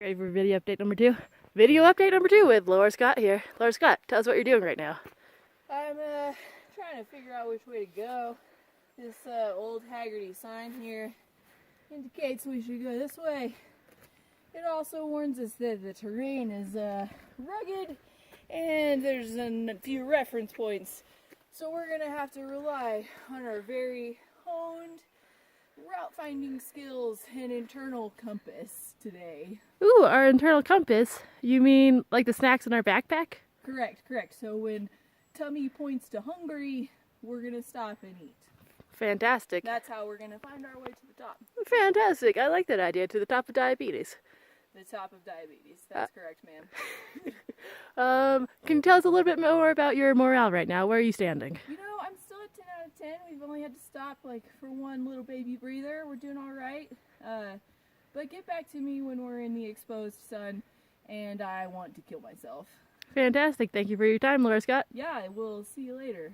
Ready for video update number 2? Video update number 2 with Laura Scott here. Laura Scott, tell us what you're doing right now. I'm trying to figure out which way to go. This old Haggerty sign here indicates we should go this way. It also warns us that the terrain is rugged and there's a few reference points. So we're going to have to rely on our very honed route finding skills and internal compass today. Ooh, our internal compass? You mean like the snacks in our backpack? Correct. So when tummy points to hungry, we're going to stop and eat. Fantastic. That's how we're going to find our way to the top. Fantastic. I like that idea. To the top of diabetes. The top of diabetes. That's correct, ma'am. Can you tell us a little bit more about your morale right now? Where are you standing? You know, I'm still at 10 out of 10. We've only had to stop like for one little baby breather. We're doing all right. But get back to me when we're in the exposed sun and I want to kill myself. Fantastic. Thank you for your time, Laura Scott. Yeah, we'll see you later.